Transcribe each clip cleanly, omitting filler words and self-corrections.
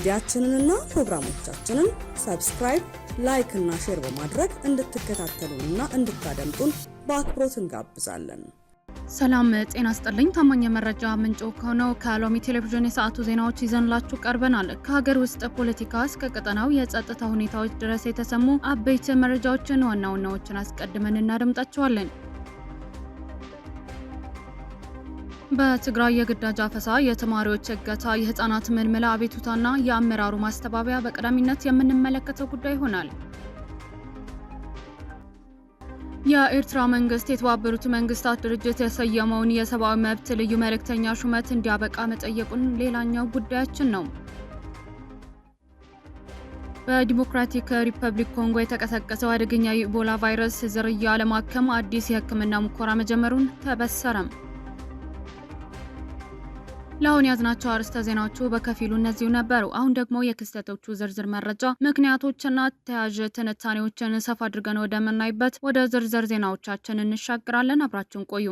ሚዲያችንንና ፕሮግራሞቻችንን ሰብስክራይብ፣ ላይክ እና ሼር በማድረግ እንድትከታተሉንና እንድታደምጡን በአክብሮት እንጋብዛለን። ሰላም ጤና ይስጥልኝ። ታማኝ መረጃ ምንጭ ከሆነው ከሎሚ ቴሌቪዥን የሰዓቱ ዜናዎች ይዘንላችሁ ቀርበናል። ከሀገር ውስጥ ፖለቲካ እስከ ቀጠናው የጸጥታ ሁኔታዎች ድረስ የተሰሙ አበይት መረጃዎችን ዋናዎችን አስቀድመን እናደምጣቸዋለን። በትግራይ የግዳጅ አፈሳ፣ የተማሪዎች እገታ፣ የህፃናት ምልመላ አቤቱታና የአመራሩ ማስተባበያ በቀዳሚነት የምንመለከተው ጉዳይ ይሆናል። የኤርትራ መንግስት የተባበሩት መንግስታት ድርጅት የሰየመውን የሰብአዊ መብት ልዩ መልእክተኛ ሹመት እንዲያበቃ መጠየቁን ሌላኛው ጉዳያችን ነው። በዲሞክራቲክ ሪፐብሊክ ኮንጎ የተቀሰቀሰው አደገኛ የኢቦላ ቫይረስ ዝርያ ለማከም አዲስ የህክምና ሙከራ መጀመሩን ተበሰረም። ለአሁን ያዝናቸው አርዕስተ ዜናዎቹ በከፊሉ እነዚሁ ነበሩ። አሁን ደግሞ የክስተቶቹ ዝርዝር መረጃ ምክንያቶችና ተያያዥ ትንታኔዎችን ሰፋ አድርገን ወደምናይበት ወደ ዝርዝር ዜናዎቻችን እንሻገራለን። አብራችሁን ቆዩ።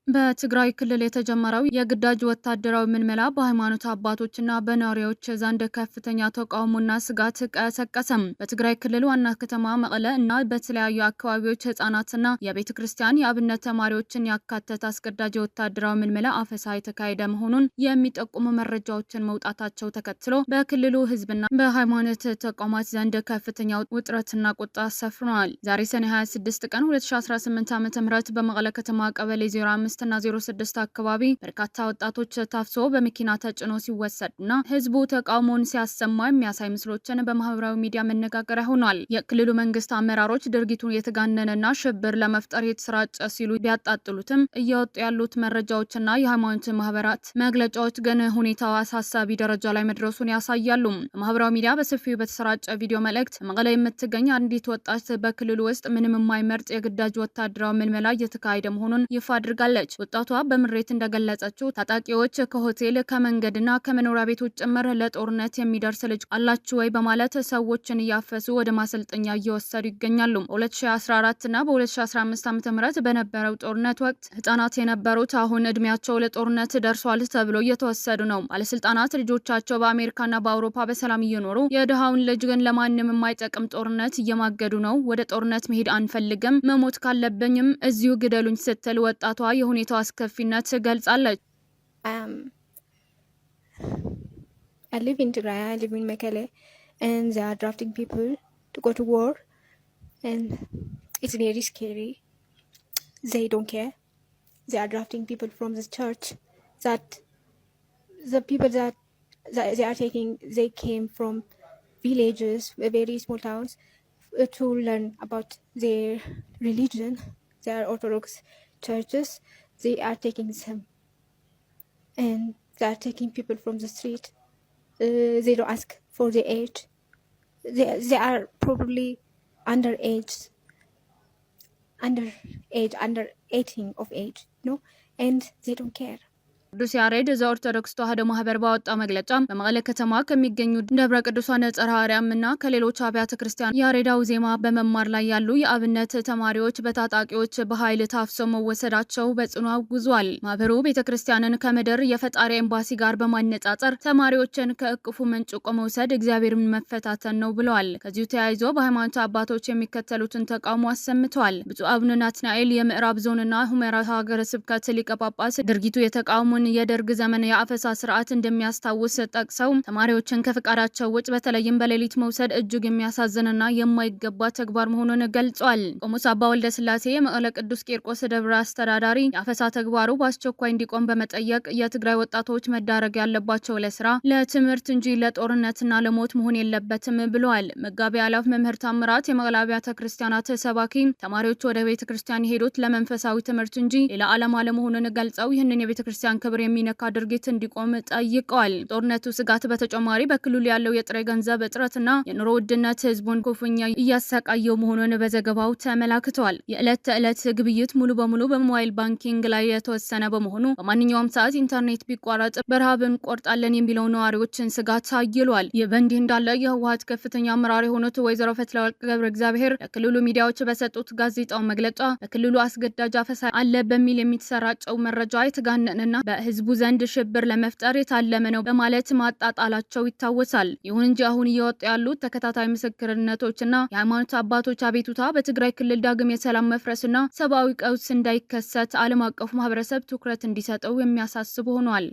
በትግራይ ክልል የተጀመረው የግዳጅ ወታደራዊ ምልመላ በሃይማኖት አባቶችና በነዋሪዎች ዘንድ ከፍተኛ ተቃውሞና ስጋት ቀሰቀሰም። በትግራይ ክልል ዋና ከተማ መቀለ እና በተለያዩ አካባቢዎች ህጻናትና የቤተ ክርስቲያን የአብነት ተማሪዎችን ያካተተ አስገዳጅ ወታደራዊ ምልመላ አፈሳ የተካሄደ መሆኑን የሚጠቁሙ መረጃዎችን መውጣታቸው ተከትሎ በክልሉ ህዝብና በሃይማኖት ተቋማት ዘንድ ከፍተኛ ውጥረትና ቁጣ ሰፍኗል። ዛሬ ሰኔ 26 ቀን 2018 ዓ.ም በመቀለ ከተማ ቀበሌ 05 እና 06 አካባቢ በርካታ ወጣቶች ታፍሶ በመኪና ተጭኖ ሲወሰድና ህዝቡ ተቃውሞውን ሲያሰማ የሚያሳይ ምስሎችን በማህበራዊ ሚዲያ መነጋገሪያ ሆኗል። የክልሉ መንግስት አመራሮች ድርጊቱን የተጋነነና ሽብር ለመፍጠር የተሰራጨ ሲሉ ቢያጣጥሉትም እየወጡ ያሉት መረጃዎችና የሃይማኖት ማህበራት መግለጫዎች ግን ሁኔታው አሳሳቢ ደረጃ ላይ መድረሱን ያሳያሉ። በማህበራዊ ሚዲያ በሰፊው በተሰራጨ ቪዲዮ መልእክት መቀለ የምትገኝ አንዲት ወጣት በክልሉ ውስጥ ምንም የማይመርጥ የግዳጅ ወታደራዊ ምልመላ እየተካሄደ መሆኑን ይፋ አድርጋለች። ወጣቷ በምሬት እንደገለጸችው ታጣቂዎች ከሆቴል ከመንገድና ከመኖሪያ ቤቶች ጭምር ለጦርነት የሚደርስ ልጅ አላችሁ ወይ በማለት ሰዎችን እያፈሱ ወደ ማሰልጠኛ እየወሰዱ ይገኛሉ። በ2014 እና በ2015 ዓ.ም በነበረው ጦርነት ወቅት ህጻናት የነበሩት አሁን እድሜያቸው ለጦርነት ደርሷል ተብሎ እየተወሰዱ ነው። ባለስልጣናት ልጆቻቸው በአሜሪካና በአውሮፓ በሰላም እየኖሩ የድሃውን ልጅ ግን ለማንም የማይጠቅም ጦርነት እየማገዱ ነው። ወደ ጦርነት መሄድ አንፈልግም፣ መሞት ካለብኝም እዚሁ ግደሉኝ ስትል ወጣቷ የሁኔታው አስከፊነት ገልጻለች። I live in Tigray, I live in Mekelle, and they are drafting people to go to war, and it's very scary. They don't care. They are drafting people from the church, that the people that they are taking, they came from villages, very small towns, to learn about their religion. They are Orthodox churches. They are taking them, and they are taking people from the street. They don't ask for the age. They are probably under 18 of age, and they don't care. ቅዱስ ያሬድ ዘኦርቶዶክስ ተዋሕዶ ማህበር ባወጣው መግለጫ በመቀለ ከተማ ከሚገኙ ደብረ ቅዱሳን ጸረ አርያምና ከሌሎች አብያተ ክርስቲያን ያሬዳዊ ዜማ በመማር ላይ ያሉ የአብነት ተማሪዎች በታጣቂዎች በኃይል ታፍሰው መወሰዳቸው በጽኑ አውግዟል። ማህበሩ ቤተክርስቲያንን ከምድር የፈጣሪ ኤምባሲ ጋር በማነጻጸር ተማሪዎችን ከእቅፉ መንጭቆ መውሰድ እግዚአብሔርን መፈታተን ነው ብለዋል። ከዚሁ ተያይዞ በሃይማኖት አባቶች የሚከተሉትን ተቃውሞ አሰምተዋል። ብፁዕ አቡነ ናትናኤል የምዕራብ ዞንና ሁመራ ሀገረ ስብከት ሊቀ ጳጳስ ድርጊቱ የተቃውሞ የደርግ ዘመን የአፈሳ ስርዓት እንደሚያስታውስ ጠቅሰው ተማሪዎችን ከፍቃዳቸው ውጭ በተለይም በሌሊት መውሰድ እጅግ የሚያሳዝንና የማይገባ ተግባር መሆኑን ገልጿል። ቆሞስ አባ ወልደ ስላሴ የመቀለ ቅዱስ ቂርቆስ ደብረ አስተዳዳሪ የአፈሳ ተግባሩ በአስቸኳይ እንዲቆም በመጠየቅ የትግራይ ወጣቶች መዳረግ ያለባቸው ለስራ፣ ለትምህርት እንጂ ለጦርነትና ለሞት መሆን የለበትም ብለዋል። መጋቢ አላፍ መምህር ታምራት የመቀለ አብያተ ክርስቲያናት ሰባኪ ተማሪዎች ወደ ቤተ ክርስቲያን የሄዱት ለመንፈሳዊ ትምህርት እንጂ ሌላ ዓላማ ለመሆኑን ገልጸው ይህንን የቤተ ክርስቲያን ክብር የሚነካ ድርጊት እንዲቆም ጠይቀዋል። ጦርነቱ ስጋት በተጨማሪ በክልሉ ያለው የጥሬ ገንዘብ እጥረትና የኑሮ ውድነት ህዝቡን ክፉኛ እያሰቃየው መሆኑን በዘገባው ተመላክቷል። የዕለት ተዕለት ግብይት ሙሉ በሙሉ በሞባይል ባንኪንግ ላይ የተወሰነ በመሆኑ በማንኛውም ሰዓት ኢንተርኔት ቢቋረጥ በረሃብ እንቆርጣለን የሚለው ነዋሪዎችን ስጋት አይሏል። ይህ በእንዲህ እንዳለ የህወሓት ከፍተኛ አመራር የሆኑት ወይዘሮ ፈትለወርቅ ገብረ እግዚአብሔር ለክልሉ ሚዲያዎች በሰጡት ጋዜጣው መግለጫ በክልሉ አስገዳጅ አፈሳ አለ በሚል የሚተሰራጨው መረጃ የተጋነነና በህዝቡ ዘንድ ሽብር ለመፍጠር የታለመ ነው በማለት ማጣጣላቸው ይታወሳል። ይሁን እንጂ አሁን እየወጡ ያሉት ተከታታይ ምስክርነቶችና የሃይማኖት አባቶች አቤቱታ በትግራይ ክልል ዳግም የሰላም መፍረስና ሰብአዊ ቀውስ እንዳይከሰት ዓለም አቀፉ ማህበረሰብ ትኩረት እንዲሰጠው የሚያሳስብ ሆኗል።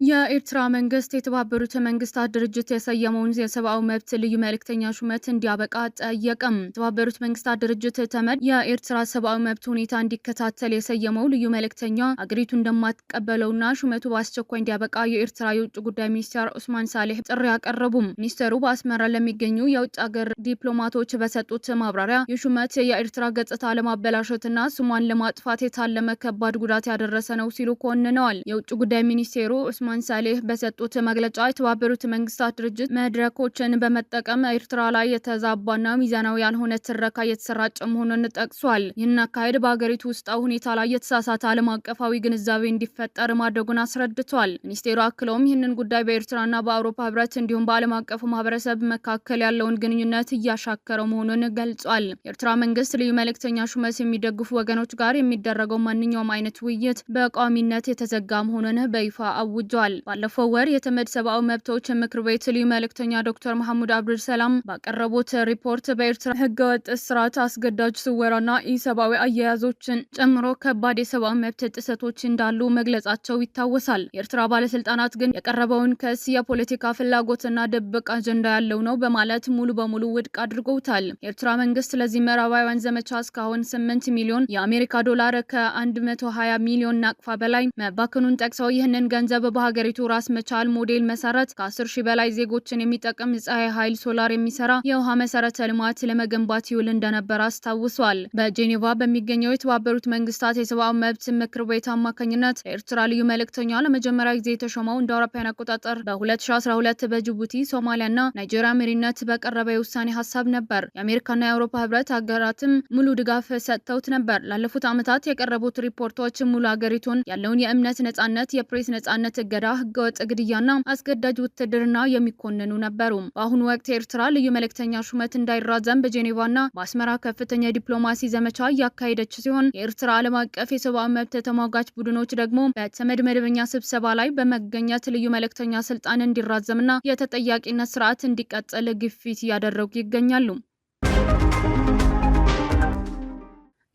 የኤርትራ መንግስት የተባበሩት መንግስታት ድርጅት የሰየመውን የሰብአዊ መብት ልዩ መልእክተኛ ሹመት እንዲያበቃ ጠየቀም። የተባበሩት መንግስታት ድርጅት ተመድ የኤርትራ ሰብአዊ መብት ሁኔታ እንዲከታተል የሰየመው ልዩ መልእክተኛ አገሪቱ እንደማትቀበለውና ሹመቱ በአስቸኳይ እንዲያበቃ የኤርትራ የውጭ ጉዳይ ሚኒስትር ኡስማን ሳሌህ ጥሪ አቀረቡም። ሚኒስትሩ በአስመራ ለሚገኙ የውጭ ሀገር ዲፕሎማቶች በሰጡት ማብራሪያ የሹመት የኤርትራ ገጽታ ለማበላሸትና ስሟን ለማጥፋት የታለመ ከባድ ጉዳት ያደረሰ ነው ሲሉ ኮንነዋል። የውጭ ጉዳይ ሚኒስቴሩ ኡስማን ሳሌህ በሰጡት መግለጫ የተባበሩት መንግስታት ድርጅት መድረኮችን በመጠቀም ኤርትራ ላይ የተዛባና ሚዛናዊ ያልሆነ ትረካ እየተሰራጨ መሆኑን ጠቅሷል። ይህን አካሄድ በሀገሪቱ ውስጣዊ ሁኔታ ላይ የተሳሳተ ዓለም አቀፋዊ ግንዛቤ እንዲፈጠር ማድረጉን አስረድቷል። ሚኒስቴሩ አክለውም ይህንን ጉዳይ በኤርትራና በአውሮፓ ህብረት እንዲሁም በዓለም አቀፉ ማህበረሰብ መካከል ያለውን ግንኙነት እያሻከረው መሆኑን ገልጿል። የኤርትራ መንግስት ልዩ መልእክተኛ ሹመት የሚደግፉ ወገኖች ጋር የሚደረገው ማንኛውም አይነት ውይይት በቋሚነት የተዘጋ መሆኑን በይፋ አውጇል። ባለፈው ወር የተመድ ሰብአዊ መብቶች ምክር ቤት ልዩ መልእክተኛ ዶክተር መሐሙድ አብዱል ሰላም ባቀረቡት ሪፖርት በኤርትራ ህገወጥ እስራት፣ አስገዳጅ ስወራና ኢሰብአዊ አያያዞችን ጨምሮ ከባድ የሰብአዊ መብት ጥሰቶች እንዳሉ መግለጻቸው ይታወሳል። የኤርትራ ባለስልጣናት ግን የቀረበውን ክስ የፖለቲካ ፍላጎትና ድብቅ አጀንዳ ያለው ነው በማለት ሙሉ በሙሉ ውድቅ አድርገውታል። የኤርትራ መንግስት ለዚህ ምዕራባውያን ዘመቻ እስካሁን 8 ሚሊዮን የአሜሪካ ዶላር ከ120 ሚሊዮን ናቅፋ በላይ መባከኑን ጠቅሰው ይህንን ገንዘብ በሀገሪቱ ራስ መቻል ሞዴል መሰረት ከ10 ሺህ በላይ ዜጎችን የሚጠቅም ፀሐይ ኃይል ሶላር የሚሰራ የውሃ መሰረተ ልማት ለመገንባት ይውል እንደነበር አስታውሷል። በጄኔቫ በሚገኘው የተባበሩት መንግስታት የሰብአዊ መብት ምክር ቤት አማካኝነት የኤርትራ ልዩ መልእክተኛ ለመጀመሪያ ጊዜ የተሾመው እንደ አውሮፓውያን አቆጣጠር በ2012 በጅቡቲ፣ ሶማሊያና ናይጄሪያ መሪነት በቀረበ የውሳኔ ሀሳብ ነበር። የአሜሪካና የአውሮፓ ህብረት ሀገራትም ሙሉ ድጋፍ ሰጥተውት ነበር። ላለፉት ዓመታት የቀረቡት ሪፖርቶች ሙሉ ሀገሪቱን ያለውን የእምነት ነጻነት፣ የፕሬስ ነጻነት እገዳ፣ ህገወጥ ግድያና አስገዳጅ ውትድርና የሚኮንኑ ነበሩ። በአሁኑ ወቅት የኤርትራ ልዩ መልእክተኛ ሹመት እንዳይራዘም በጄኔቫና በአስመራ ከፍተኛ ዲፕሎማሲ ዘመቻ እያካሄደች ሲሆን የኤርትራ ዓለም አቀፍ የሰብአዊ መብት ተሟጋች ቡድኖች ደግሞ በተመድ መደበኛ ስብሰባ ላይ በመገኘት ልዩ መልእክተኛ ስልጣን እንዲራዘምና የተጠያቂነት ስርዓት እንዲቀጥል ግፊት እያደረጉ ይገኛሉ።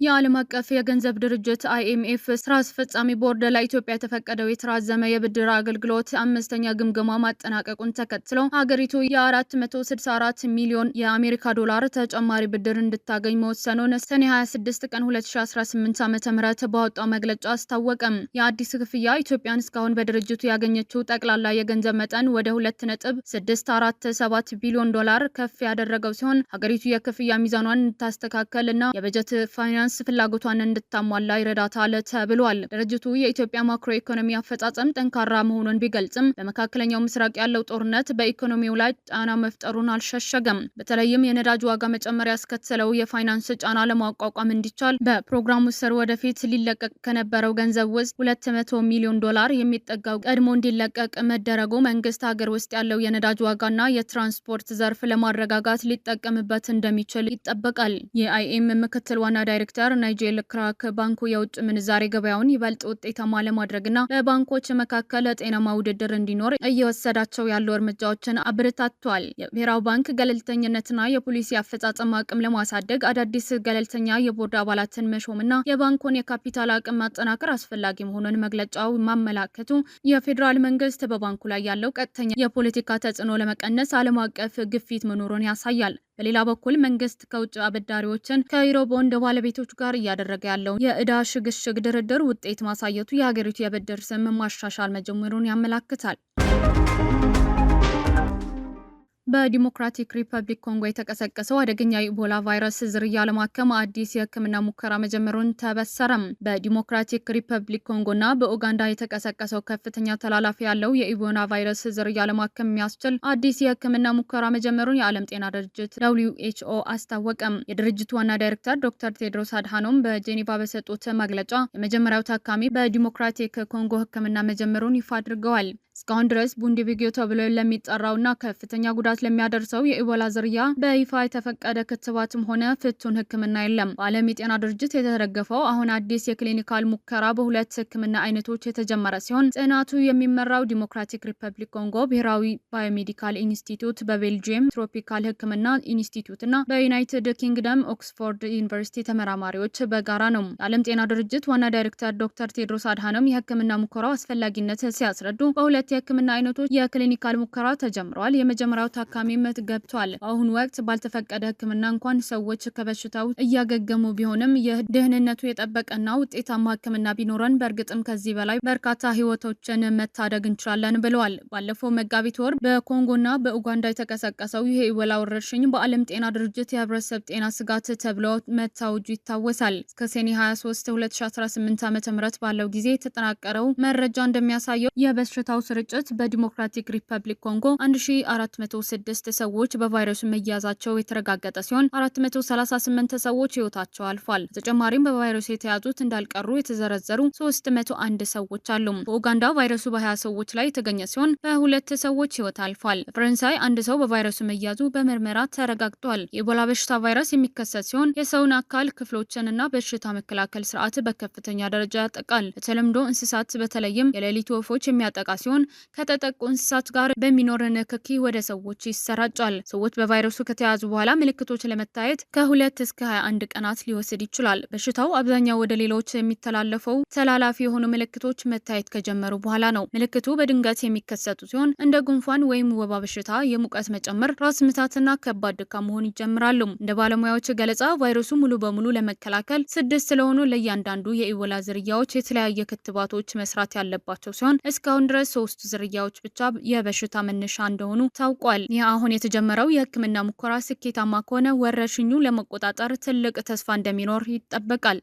የዓለም አቀፍ የገንዘብ ድርጅት IMF ስራ አስፈጻሚ ቦርድ ለኢትዮጵያ የተፈቀደው የተራዘመ የብድር አገልግሎት 5ኛ ግምገማ ማጠናቀቁን ተከትሎ ሀገሪቱ የ464 ሚሊዮን የአሜሪካ ዶላር ተጨማሪ ብድር እንድታገኝ መወሰኑን ሰኔ 26 ቀን 2018 ዓ.ም ባወጣው መግለጫ አስታወቀም። የአዲስ ክፍያ ኢትዮጵያን እስካሁን በድርጅቱ ያገኘችው ጠቅላላ የገንዘብ መጠን ወደ 2.647 ቢሊዮን ዶላር ከፍ ያደረገው ሲሆን ሀገሪቱ የክፍያ ሚዛኗን እንድታስተካከልና የበጀት ፋይናንስ ፍላጎቷን እንድታሟላ ይረዳታል ተብሏል። ድርጅቱ የኢትዮጵያ ማክሮ ኢኮኖሚ አፈጻጸም ጠንካራ መሆኑን ቢገልጽም በመካከለኛው ምስራቅ ያለው ጦርነት በኢኮኖሚው ላይ ጫና መፍጠሩን አልሸሸገም። በተለይም የነዳጅ ዋጋ መጨመር ያስከተለው የፋይናንስ ጫና ለማቋቋም እንዲቻል በፕሮግራሙ ስር ወደፊት ሊለቀቅ ከነበረው ገንዘብ ውስጥ 200 ሚሊዮን ዶላር የሚጠጋው ቀድሞ እንዲለቀቅ መደረጉ መንግስት ሀገር ውስጥ ያለው የነዳጅ ዋጋና የትራንስፖርት ዘርፍ ለማረጋጋት ሊጠቀምበት እንደሚችል ይጠበቃል። የአይኤም ምክትል ዋና ዳይሬክተር ናይጄል ክራክ ባንኩ የውጭ ምንዛሬ ገበያውን ይበልጥ ውጤታማ ለማድረግና በባንኮች መካከል ጤናማ ውድድር እንዲኖር እየወሰዳቸው ያሉ እርምጃዎችን አበረታቷል። የብሔራዊ ባንክ ገለልተኝነትና የፖሊሲ አፈጻጸም አቅም ለማሳደግ አዳዲስ ገለልተኛ የቦርድ አባላትን መሾምና የባንኩን የካፒታል አቅም ማጠናከር አስፈላጊ መሆኑን መግለጫው ማመላከቱ የፌዴራል መንግስት በባንኩ ላይ ያለው ቀጥተኛ የፖለቲካ ተጽዕኖ ለመቀነስ ዓለም አቀፍ ግፊት መኖሩን ያሳያል። በሌላ በኩል መንግስት ከውጭ አበዳሪዎችን ከዩሮ ቦንድ ባለቤቶች ጋር እያደረገ ያለው የዕዳ ሽግሽግ ድርድር ውጤት ማሳየቱ የሀገሪቱ የብድር ስም ማሻሻል መጀመሩን ያመላክታል። በዲሞክራቲክ ሪፐብሊክ ኮንጎ የተቀሰቀሰው አደገኛ የኢቦላ ቫይረስ ዝርያ ለማከም አዲስ የሕክምና ሙከራ መጀመሩን ተበሰረም። በዲሞክራቲክ ሪፐብሊክ ኮንጎና በኡጋንዳ የተቀሰቀሰው ከፍተኛ ተላላፊ ያለው የኢቦላ ቫይረስ ዝርያ ለማከም የሚያስችል አዲስ የሕክምና ሙከራ መጀመሩን የዓለም ጤና ድርጅት WHO አስታወቀም። የድርጅቱ ዋና ዳይሬክተር ዶክተር ቴድሮስ አድሃኖም በጄኔቫ በሰጡት መግለጫ የመጀመሪያው ታካሚ በዲሞክራቲክ ኮንጎ ሕክምና መጀመሩን ይፋ አድርገዋል። እስካሁን ድረስ ቡንዲቡጊዮ ተብሎ ለሚጠራውና ከፍተኛ ጉዳት ለሚያደርሰው የኢቦላ ዝርያ በይፋ የተፈቀደ ክትባትም ሆነ ፍቱን ሕክምና የለም። በዓለም የጤና ድርጅት የተደገፈው አሁን አዲስ የክሊኒካል ሙከራ በሁለት ሕክምና አይነቶች የተጀመረ ሲሆን ጥናቱ የሚመራው ዲሞክራቲክ ሪፐብሊክ ኮንጎ ብሔራዊ ባዮሜዲካል ኢንስቲትዩት፣ በቤልጂየም ትሮፒካል ሕክምና ኢንስቲትዩት እና በዩናይትድ ኪንግደም ኦክስፎርድ ዩኒቨርሲቲ ተመራማሪዎች በጋራ ነው። የዓለም ጤና ድርጅት ዋና ዳይሬክተር ዶክተር ቴድሮስ አድሃኖም የሕክምና ሙከራው አስፈላጊነት ሲያስረዱ በሁለት የሕክምና አይነቶች የክሊኒካል ሙከራ ተጀምረዋል። የመጀመሪያው ታካሚም ገብቷል። በአሁኑ ወቅት ባልተፈቀደ ሕክምና እንኳን ሰዎች ከበሽታው እያገገሙ ቢሆንም የደህንነቱ የጠበቀና ውጤታማ ሕክምና ቢኖረን በእርግጥም ከዚህ በላይ በርካታ ህይወቶችን መታደግ እንችላለን ብለዋል። ባለፈው መጋቢት ወር በኮንጎና በኡጋንዳ የተቀሰቀሰው ይህ ኢቦላ ወረርሽኝ በዓለም ጤና ድርጅት የህብረተሰብ ጤና ስጋት ተብሎ መታወጁ ይታወሳል። እስከ ሰኔ 23 2018 ዓ.ም ባለው ጊዜ የተጠናቀረው መረጃ እንደሚያሳየው የበሽታው ስርጭት በዲሞክራቲክ ሪፐብሊክ ኮንጎ 1406 ሰዎች በቫይረሱ መያዛቸው የተረጋገጠ ሲሆን 438 ሰዎች ህይወታቸው አልፏል። በተጨማሪም በቫይረሱ የተያዙት እንዳልቀሩ የተዘረዘሩ 301 ሰዎች አሉ። በኡጋንዳ ቫይረሱ በ20 ሰዎች ላይ የተገኘ ሲሆን በሁለት ሰዎች ህይወት አልፏል። በፈረንሳይ አንድ ሰው በቫይረሱ መያዙ በምርመራ ተረጋግጧል። የኢቦላ በሽታ ቫይረስ የሚከሰት ሲሆን የሰውን አካል ክፍሎችንና በሽታ መከላከል ስርዓት በከፍተኛ ደረጃ ያጠቃል። በተለምዶ እንስሳት በተለይም የሌሊት ወፎች የሚያጠቃ ሲሆን ከተጠቁ እንስሳት ጋር በሚኖር ንክኪ ወደ ሰዎች ይሰራጫል። ሰዎች በቫይረሱ ከተያዙ በኋላ ምልክቶች ለመታየት ከ2 እስከ 21 ቀናት ሊወስድ ይችላል። በሽታው አብዛኛው ወደ ሌሎች የሚተላለፈው ተላላፊ የሆኑ ምልክቶች መታየት ከጀመሩ በኋላ ነው። ምልክቱ በድንገት የሚከሰቱ ሲሆን እንደ ጉንፋን ወይም ወባ በሽታ፣ የሙቀት መጨመር፣ ራስ ምታትና ከባድ ድካም መሆን ይጀምራሉ። እንደ ባለሙያዎች ገለጻ ቫይረሱ ሙሉ በሙሉ ለመከላከል 6 ስለሆኑ ለእያንዳንዱ የኢቦላ ዝርያዎች የተለያየ ክትባቶች መስራት ያለባቸው ሲሆን እስካሁን ድረስ 3 ዝርያዎች ብቻ የበሽታ መነሻ እንደሆኑ ታውቋል። ይህ አሁን የተጀመረው የሕክምና ሙከራ ስኬታማ ከሆነ ወረርሽኙ ለመቆጣጠር ትልቅ ተስፋ እንደሚኖር ይጠበቃል።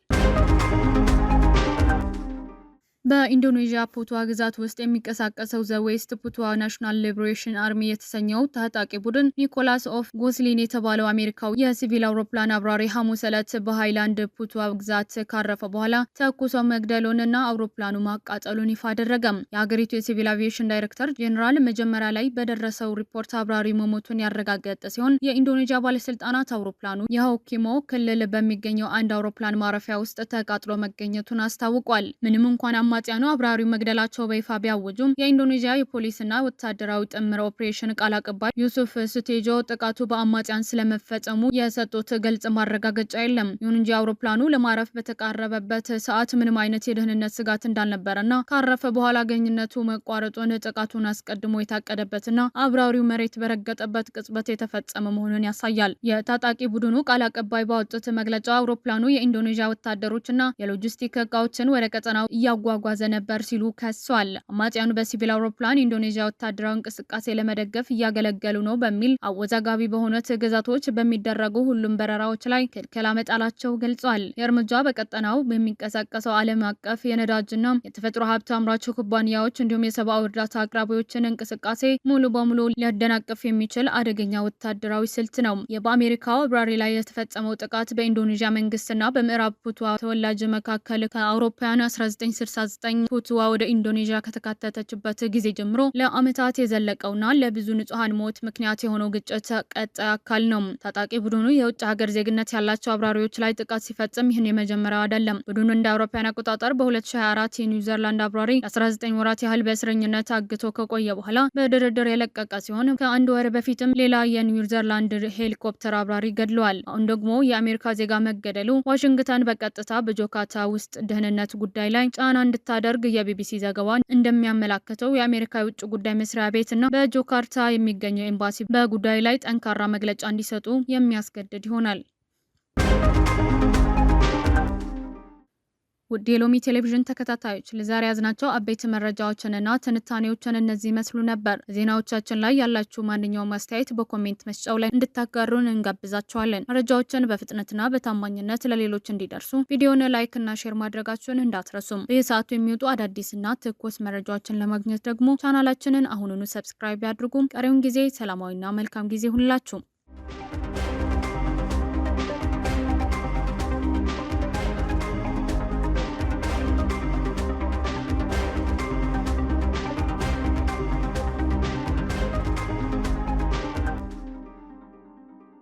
በኢንዶኔዥያ ፑቱዋ ግዛት ውስጥ የሚንቀሳቀሰው ዘ ዌስት ፑቱዋ ናሽናል ሊበሬሽን አርሚ የተሰኘው ታጣቂ ቡድን ኒኮላስ ኦፍ ጎስሊን የተባለው አሜሪካዊ የሲቪል አውሮፕላን አብራሪ ሐሙስ ዕለት በሃይላንድ ፑቱዋ ግዛት ካረፈ በኋላ ተኩሶ መግደሉንና አውሮፕላኑ ማቃጠሉን ይፋ አደረገም። የሀገሪቱ የሲቪል አቪዬሽን ዳይሬክተር ጄኔራል መጀመሪያ ላይ በደረሰው ሪፖርት አብራሪ መሞቱን ያረጋገጠ ሲሆን የኢንዶኔዥያ ባለስልጣናት አውሮፕላኑ የሆኪሞ ክልል በሚገኘው አንድ አውሮፕላን ማረፊያ ውስጥ ተቃጥሎ መገኘቱን አስታውቋል። ምንም እንኳን አማጽያኑ አብራሪው መግደላቸው በይፋ ቢያወጁም የኢንዶኔዥያ የፖሊስና ወታደራዊ ጥምር ኦፕሬሽን ቃል አቀባይ ዩሱፍ ስቴጆ ጥቃቱ በአማጽያን ስለመፈጸሙ የሰጡት ግልጽ ማረጋገጫ የለም። ይሁን እንጂ አውሮፕላኑ ለማረፍ በተቃረበበት ሰዓት ምንም አይነት የደህንነት ስጋት እንዳልነበረና ካረፈ በኋላ ግንኙነቱ መቋረጡን ጥቃቱን አስቀድሞ የታቀደበትና አብራሪው መሬት በረገጠበት ቅጽበት የተፈጸመ መሆኑን ያሳያል። የታጣቂ ቡድኑ ቃል አቀባይ ባወጡት መግለጫ አውሮፕላኑ የኢንዶኔዥያ ወታደሮችና የሎጂስቲክ እቃዎችን ወደ ቀጠናው እያጓጓዘ ነበር ሲሉ ከሷል። አማጽያኑ በሲቪል አውሮፕላን ኢንዶኔዥያ ወታደራዊ እንቅስቃሴ ለመደገፍ እያገለገሉ ነው በሚል አወዛጋቢ በሆኑት ግዛቶች በሚደረጉ ሁሉም በረራዎች ላይ ክልከላ መጣላቸው ገልጿል። የእርምጃ በቀጠናው በሚንቀሳቀሰው ዓለም አቀፍ የነዳጅና የተፈጥሮ ሀብት አምራች ኩባንያዎች እንዲሁም የሰብአዊ እርዳታ አቅራቢዎችን እንቅስቃሴ ሙሉ በሙሉ ሊያደናቅፍ የሚችል አደገኛ ወታደራዊ ስልት ነው። በአሜሪካው አብራሪ ላይ የተፈጸመው ጥቃት በኢንዶኔዥያ መንግስትና በምዕራብ ፑቱዋ ተወላጅ መካከል ከአውሮፓውያን 1969 ፑቱዋ ወደ ኢንዶኔዥያ ከተካተተችበት ጊዜ ጀምሮ ለዓመታት የዘለቀውና ለብዙ ንጹሃን ሞት ምክንያት የሆነው ግጭት ቀጣይ አካል ነው። ታጣቂ ቡድኑ የውጭ ሀገር ዜግነት ያላቸው አብራሪዎች ላይ ጥቃት ሲፈጽም ይህን የመጀመሪያው አይደለም። ቡድኑ እንደ አውሮፓውያን አቆጣጠር በ2024 የኒውዚላንድ አብራሪ 19 ወራት ያህል በእስረኝነት አግቶ ከቆየ በኋላ በድርድር የለቀቀ ሲሆን ከአንድ ወር በፊትም ሌላ የኒውዚላንድ ሄሊኮፕተር አብራሪ ገድለዋል። አሁን ደግሞ የአሜሪካ ዜጋ መገደሉ ዋሽንግተን በቀጥታ በጆካታ ውስጥ ደህንነት ጉዳይ ላይ ጫና እንድታደርግ የቢቢሲ ዘገባ እንደሚያመላክተው የአሜሪካ የውጭ ጉዳይ መስሪያ ቤትና በጆካርታ የሚገኘው ኤምባሲ በጉዳዩ ላይ ጠንካራ መግለጫ እንዲሰጡ የሚያስገድድ ይሆናል። ውድ የሎሚ ቴሌቪዥን ተከታታዮች ለዛሬ ያዝናቸው አበይት መረጃዎችንና ትንታኔዎችን እነዚህ መስሉ ነበር። ዜናዎቻችን ላይ ያላችሁ ማንኛውም አስተያየት በኮሜንት መስጫው ላይ እንድታጋሩን እንጋብዛችኋለን። መረጃዎችን በፍጥነትና በታማኝነት ለሌሎች እንዲደርሱ ቪዲዮን ላይክ እና ሼር ማድረጋችሁን እንዳትረሱም። በየሰዓቱ የሚወጡ አዳዲስና ትኩስ መረጃዎችን ለማግኘት ደግሞ ቻናላችንን አሁኑኑ ሰብስክራይብ ያድርጉም። ቀሪውን ጊዜ ሰላማዊና መልካም ጊዜ ሁንላችሁ።